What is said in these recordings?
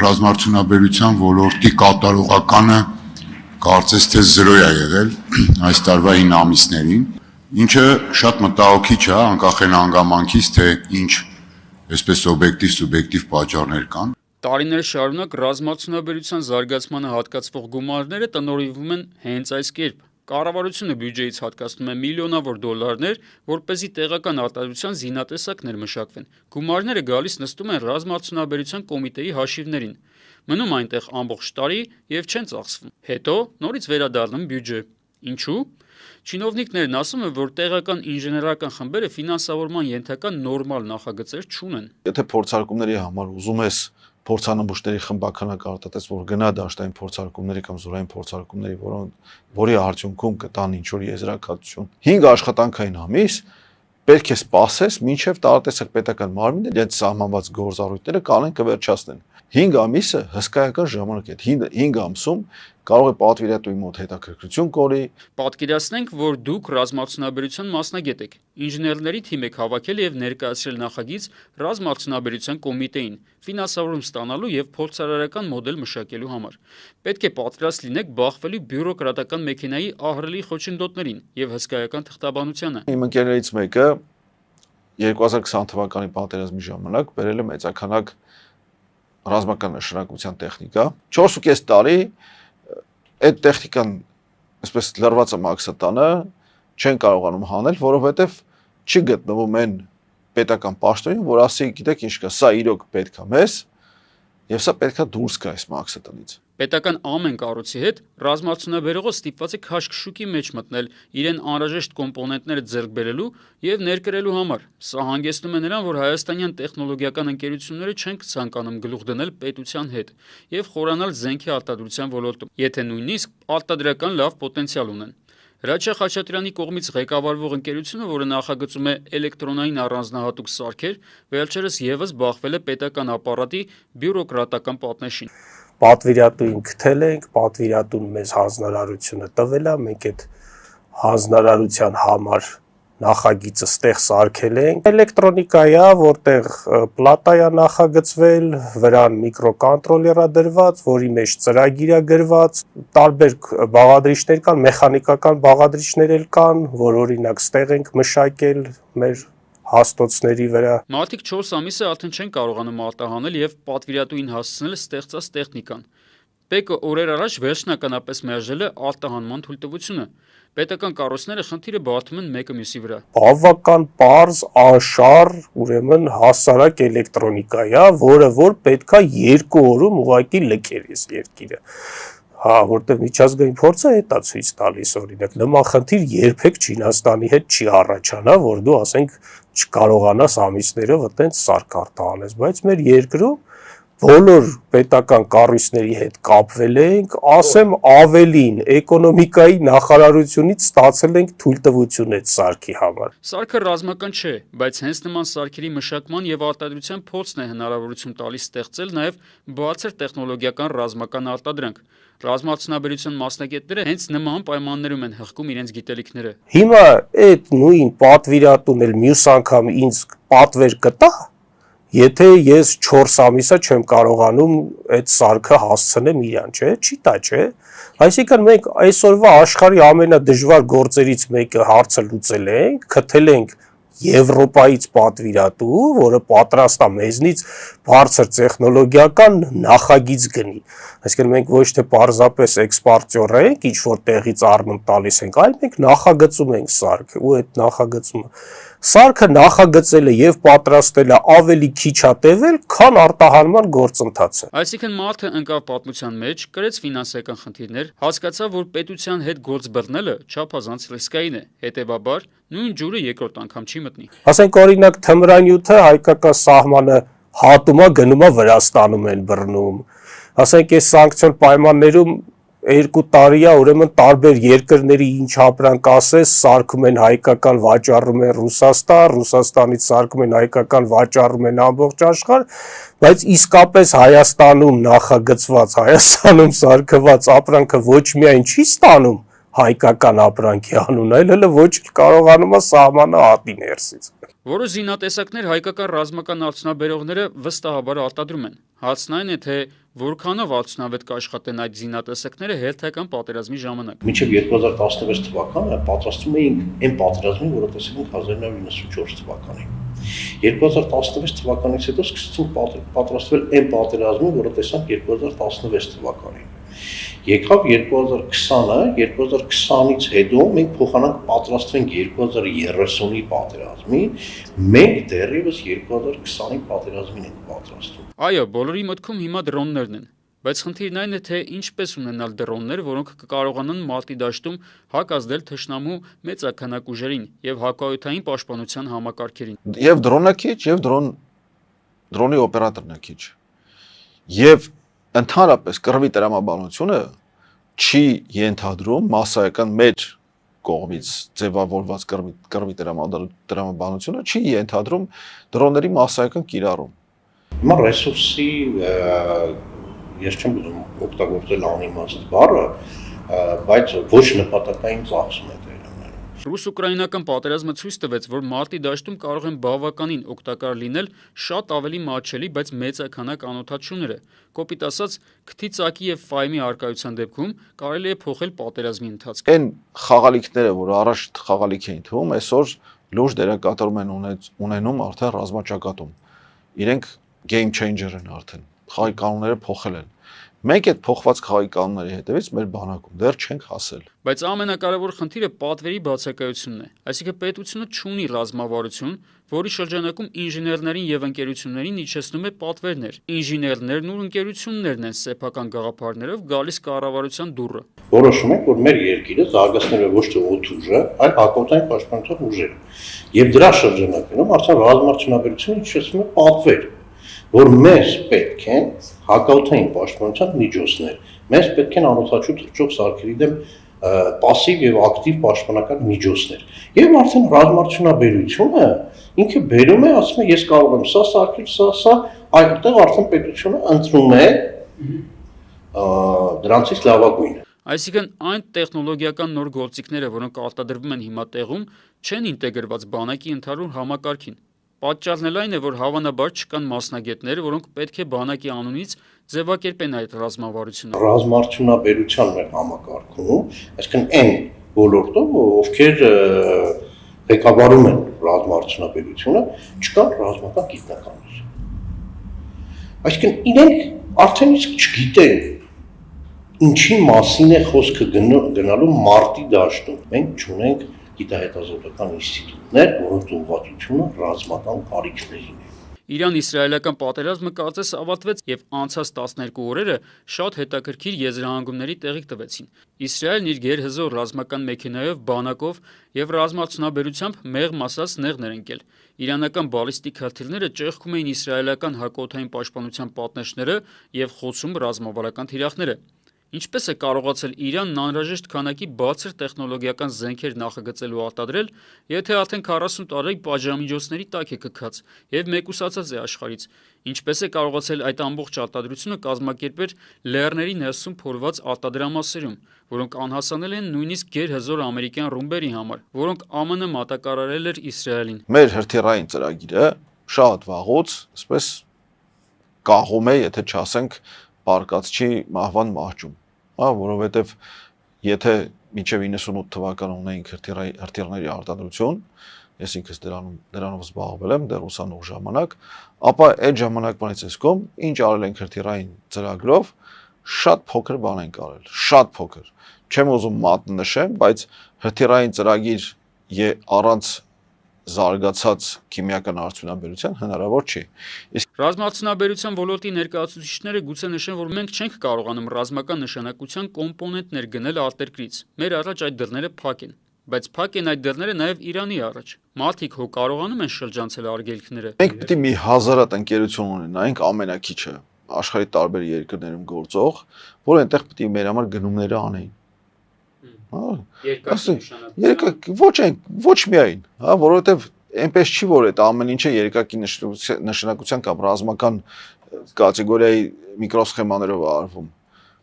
ռազմարդյունաբերության ոլորտի կատարողականը կարծես թե 0 է եղել այս տարվա 9 ամիսներին, ինչը շատ մտահոգիչ է, անկախ այն հանգամանքից, թե ինչ այսպես օբյեկտիվ, սուբյեկտիվ պատճառներ կան։ Տարիներ շարունակ ռազմարդյունաբերության զարգացմանը հատկացվող գումարները տնօրինվում են հենց այս կերպ։ Կառավարությունը բյուջեից հատկացնում է միլիոնավոր դոլարներ, որպեսզի տեղական արտադրության զինատեսակներ մշակվեն։ Գումարները գալիս նստում են ռազմարդյունաբերության կոմիտեի հաշիվներին, մնում այնտեղ ամբողջ տարի եւ չեն ծախսվում։ Հետո նորից վերադառնում բյուջե։ Ինչու՞։ Չինովնիկներն ասում են, որ տեղական ինժեներական խմբերը ֆինանսավորման ենթակա նորմալ նախագծեր չունեն։ Եթե փորձարկումների համար ուզում ես փորձանմուշների խմբականակ արտադրես, որ գնա դաշտային փորձարկումների կամ զորային փորձարկումների, որի արդյունքում կտան ինչ-որ եզրակացություն 5 աշխատանքային ամիս, պետք է սպասես, մինչև տարատեսակ պետական մարմինները իրենց սահմանված գործառույթները կանեն կվերջացնեն։ 5 ամիսը հսկայական ժամանակ է։ 5 ամսում կարող է պատվիրատուի մոտ հետաքրքրություն կորի։ Պատկերացնենք, որ դուք ռազմարդյունաբերության մասնագետ եք, ինժեներների թիմ եք հավաքել եւ ներկայացրել նախագիծ ռազմարդյունաբերության կոմիտեին, ֆինանսավորում ստանալու եւ փորձարարական մոդել մշակելու համար։ Պետք է պատրաստ լինեք բախվելու բյուրոկրատական մեքենայի ահռելի խոչընդոտներին եւ հսկայական թղթաբանությանը։ Իմ ընկերներից մեկը 2020 թվականի պատերազմի ժամանակ բերել է մեծականակ ռազմական նշանակության տեխնիկա։ 4.5 տարի այդ տեխնիկան այսպես լրված է մաքսատանը, չեն կարողանում հանել, որովհետև չի գտնվում այն պետական պաշտոնին, որ ասի, գիտեք ինչ կա, սա իրոք պետք է մեզ, եւ սա պետք է դուրս գա այս մաքսատնից։ Պետական ամեն կառույցի հետ ռազմարդյունաբերողը ստիպված է քաշքշուկի մեջ մտնել իրեն անհրաժեշտ կոմպոնենտները ձեռք բերելու եւ ներկրելու համար։ Սա հանգեցնում է նրան, որ հայաստանյան տեխնոլոգիական ընկերությունները չեն ցանկանում գլուխ դնել պետության հետ եւ խորանալ զենքի արտադրության ոլորտում, եթե նույնիսկ արտադրական լավ պոտենցիալ ունեն։ Հրաչյա Խաչատրյանի կողմից ղեկավարվող ընկերությունը, որը նախագծում է էլեկտրոնային առանձնահատուկ սարքեր, վերջերս եւս բախվել է պետական ապարատի բյուրոկրատական պատնեշին։ Պատվիրատուին գտել ենք, պատվիրատուն մեզ հանձնարարությունը տվել է, մենք այդ հանձնարարության համար նախագիծը ստեղ սարքել ենք։ Էլեկտրոնիկա է, որտեղ պլատա է նախագծվել, վրան միկրոկոնտրոլեր է դրված, որի մեջ ծրագիր է գրված, տարբեր բաղադրիչներ կան, մեխանիկական բաղադրիչներ էլ կան, որ օրինակ ստեղ ենք մշակել մեր հաստոցների վրա։ Մարդիկ 4 ամիսը արդեն չեն կարողանում արտահանել եւ պատվիրատուին հասցնել ստեղծած տեխնիկան։ Պեկը օրեր առաջ վերջնականապես մերժել է արտահանման թույլտվությունը։ Պետական կառույցները խնդիրը բարդում են մեկը մյուսի վրա։ Բավական պարզ, անշար, ուրեմն հասարակ էլեկտրոնիկա է, որը որ պետքա 2 օրում ուղղակի լքեր այս երկիրը։ Հա, որտեղ միջազգային փորձը հետա ցույց տալիս, օրինակ, նման խնդիր երբեք Չինաստանի հետ չի առաջանա, որ դու ասենք չկարողանաս ամիսներով այտենց սարք արտահանես, բայց մեր երկրում բոլոր պետական կառույցների հետ կապվել ենք, ասեմ ավելին, էկոնոմիկայի նախարարությունից ստացել ենք թույլտվություն այդ սարքի համար։ Սարքը ռազմական չէ, բայց հենց նման սարքերի մշակման եւ արտադրության փորձն է հնարավորություն տալիս ստեղծել նաեւ բարձր տեխնոլոգիական ռազմական արտադրանք։ Ռազմարդյունաբերության մասնագետները հենց նման պայմաններում են հղկում իրենց գիտելիքները։ Հիմա այդ նույն պատվիրատուն էլ մյուս անգամ ինձ պատվեր կտա, եթե ես 4 ամիսը չեմ կարողանում այդ սարքը հասցնեմ իրան, չէ, չի տա, չէ։ Այսինքն մենք այսօրվա աշխարհի ամենադժվար գործերից մեկը հարցը լուծել ենք, գտել ենք Եվրոպայից պատվիրատու, որը պատրաստ է մեզնից բարձր տեխնոլոգիական նախագիծ գնի։ Այսինքն մենք ոչ թե պարզապես էքսպորտյոր ենք, ինչ որ տեղից առնում տալիս ենք, այլ մենք նախագծում ենք սարքը, ու այդ նախագծումը սարքը նախագծելը եւ պատրաստելը ավելի քիչ է տևել, քան արտահանման գործընթացը։ Այսինքն մարդը ընկավ պատմության մեջ, կրեց ֆինանսական խնդիրներ, հասկացավ, որ պետության հետ գործ բռնելը չափազանց ռիսկային է, հետեւաբար նույն ջուրը երկրորդ անգամ չի մտնի։ Ասենք օրինակ թմրանյութը հայկական սահմանը հատումա գնումա Վրաստանում են բռնում։ Ասենք այս սանկցիոն պայմաններում 2 տարի է, ուրեմն տարբեր երկրների ինչ ապրանք ասես, սարքում են հայկական, վաճառում են Ռուսաստան, Ռուսաստանից սարքում են հայկական, վաճառում են ամբողջ աշխարհ, բայց իսկապես Հայաստանում նախագծված, Հայաստանում սարքված ապրանքը ոչ միայն չի ստանում հայկական ապրանքի անուն, այլ հələ ոչ կարողանում է սահմանը հատի ներսից։ Որոշ զինատեսակներ հայկական ռազմական արդյունաբերողները վստահաբար արտադրում են։ Հարցն այն է, թե որքանով արդյունավետ կաշխատեն այդ զինատեսակները հերթական պատերազմի ժամանակ։ Մինչև 2016 թվականը պատրաստում էինք այն պատերազմին, որը տեսել ենք 1994 թվականին։ 2016 թվականից հետո սկսեցինք պատրաստվել այն պատերազմին, որը տեսանք 2016 թվականին։ Եկավ 2020-ը, 2020-ից հետո մենք փոխանակ պատրաստվենք 2030-ի պատերազմին, մենք դեռևս 2020-ի պատերազմին ենք պատրաստվում։ Այո, բոլորի մտքում հիմա դրոններն են, բայց խնդիրն այն է, թե ինչպես ունենալ դրոններ, որոնք կկարողանան մարտի դաշտում հակազդել թշնամու մեծաքանակ ուժերին եւ հակաօդային պաշտպանության համակարգերին։ Եվ դրոնը քիչ, եւ դրոնի օպերատորն է քիչ։ Եվ ընդհանրապես կռվի տրամաբանությունը չի ենթադրում massայական մեր կողմից ձևավորված կռվի տրամաբանությունը չի ենթադրում դրոնների massայական կիրառում։ Հիմա ռեսուրսի ես չեմ ուզում օգտագործել անիմաստ բառը, բայց ոչ նպատակային ծախսում է դերում։ Ռուս-ուկրաինական պատերազմը ցույց տվեց, որ մարտի դաշտում կարող են բավականին օգտակար լինել շատ ավելի մատչելի, բայց մեծաքանակ անօդաչուները։ Կոպիտ ասած, քթի ծակի եւ ֆայմի արկայության դեպքում կարելի է փոխել պատերազմի ընթացքը։ Այն խաղալիքները, որ առաջ խաղալիք էին թվում, այսօր լուրջ դերակատարում են ունենում արդեն ռազմաճակատում։ Իրենք game changer են արդեն։ Խաղի կանոնները փոխել են։ Մենք այդ փոխված խաղի կանոնների հետևից մեր բանակում դեռ չենք հասել։ Բայց ամենակարևոր խնդիրը պատվերի բացակայությունն է։ Այսինքն պետությունը չունի ռազմավարություն, որի շրջանակում ինժեներներին եւ ընկերություններին իջեցնում է պատվերներ։ Ինժեներներն ու ընկերություններն են սեփական գաղափարներով գալիս կառավարության դուռը։ Որոշում ենք, որ մեր երկիրը զարգացնել է ոչ թե օդուժը, այլ հակաօդային պաշտպանության ուժերը։ Եվ դրա շրջանակներում արդեն ռազմաարդյունաբերությունը իջեցնում է պատվեր, որ մեզ պետք են հակաօդային պաշտպանության միջոցներ, մեզ պետք են անօդաչու թռչող սարքերի դեմ пассив եւ ակտիվ պաշտպանական միջոցներ։ Եվ արդեն ռազմաարդյունաբերությունը ինքը բերում է, ասում է, ես կարող եմ սա սարքել, սա, այդտեղ արդեն պետությունը ընտրում է դրանցից լավագույնը։ Այսինքն այն տեխնոլոգիական նոր գործիքները, որոնք արտադրվում են հիմա տեղում, չեն ինտեգրված բանակի ընդհանուր համակարգին։ Պատճառն էլ այն է, որ հավանաբար չկան մասնագետներ, որոնք պետք է բանակի անունից ձևակերպեն այդ ռազմավարությունը։ Ռազմաարդյունաբերության մեր համակարգում, այսինքն այն ոլորտով, ովքեր ղեկավարում են ռազմաարդյունաբերությունը, չկան ռազմական գիտնականներ։ Այսինքն իրենք արդեն իսկ չգիտեն ինչի մասին է խոսքը գնալու մարտի դաշտում։ Մենք չունենք գիտահետազոտական ինստիտուտներ, որոնց ուղղվածությունը ռազմական կարիքներին է։ Իրան-իսրայելական պատերազմը կարծես ավարտվեց եւ անցած 12 օրերը շատ հետաքրքիր եզրահանգումների տեղիք տվեցին։ Իսրայելն իր գերհզոր ռազմական մեքենայով, բանակով եւ ռազմաարդյունաբերությամբ մեղմ ասած նեղներ ընկել։ Իրանական բալիստիկ հրթիռները ճեղքում էին իսրայելական հակաօդային պաշտպանության պատնեշները եւ խոցում ռազմավարական թիրախները։ Ինչպես է կարողացել Իրանն անհրաժեշտ քանակի բարձր տեխնոլոգիական զենքեր նախագծել ու արտադրել, եթե արդեն 40 տարի պատժամիջոցների տակ է կքած եւ մեկուսացած է աշխարհից։ Ինչպես է կարողացել այդ ամբողջ արտադրությունը կազմակերպել լեռների ներսում փորված արտադրամասերում, որոնք անհասանել են նույնիսկ գերհզոր ամերիկյան ռումբերի համար, որոնք ԱՄՆ մատակարարել էր Իսրայելին։ Մեր հրթիռային ծրագիրը շատ վաղուց, այսպես կաղում է, եթե չասենք բարկացչի մահվան մահճում, որովհետև եթե մինչև 98 թվականը ունեինք հրթիռների արտադրություն, ես ինքս դրանով զբաղվել եմ դեռ ուսանող ժամանակ, ապա այդ ժամանակվանից այս կողմ ինչ արել ենք հրթիռային ծրագրով, շատ փոքր բան ենք արել, շատ փոքր։ Չեմ ուզում մատննշեմ, բայց հրթիռային ծրագիր առանց զարգացած քիմիական արդյունաբերության հնարավոր չի։ Իսկ ռազմաարդյունաբերության ոլորտի ներկայացուցիչները գուցե նշեն, որ մենք չենք կարողանում ռազմական նշանակության կոմպոնենտներ գնել արտերկրից։ Մեր առաջ այդ դռները փակ են, բայց փակ են այդ դռները նաև Իրանի առաջ։ Մարդիկ հո կարողանում են շրջանցել արգելքները։ Մենք պետք է մի հազարատ ընկերություն ունենայինք ամենակիչը աշխարհի տարբեր երկրներում գործող, որ այնտեղ պետք է մեր համար գնումները անեին։ Ոչ միայն, որովհետև այնպես չի, որ այդ ամեն ինչը երկակի նշանակության կամ ռազմական կատեգորիայի միկրոսխեմաներով է արվում։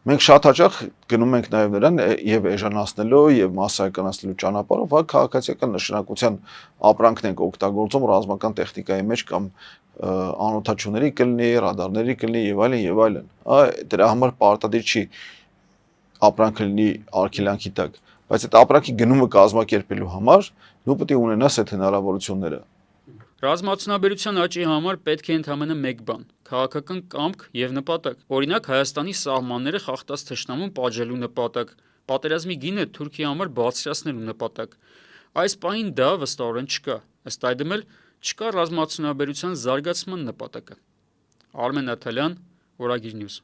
Մենք շատ հաճախ գնում ենք նաև նրան եւ էժանացնելու եւ մասսայականացնելու ճանապարհով, հա քաղաքացիական նշանակության ապրանքն ենք օգտագործում ռազմական տեխնիկայի մեջ կամ անօթաչուների կլինի, ռադարների կլինի եւ այլն եւ այլն։ Հա դրա համար պարտադիր չի ապրանքը լինի արգելանքի տակ, բայց այդ ապրանքի գնումը կազմակերպելու համար դու պետք է ունենաս այդ հնարավորությունները։ Ռազմածնաբերության աճի համար պետք է ընդամենը մեկ բան՝ քաղաքական կամք եւ նպատակ։ Օրինակ Հայաստանի սահմանները խախտած թշնամուն պատժելու նպատակ, պատերազմի գինը Թուրքիայի համար բարձրացնելու նպատակ։ Այս պահին դա վստահորեն չկա։ Ըստ այդմ էլ չկա ռազմածնաբերության զարգացման նպատակը։ Արմեն Աթալյան, Օրագիր Նյուզ։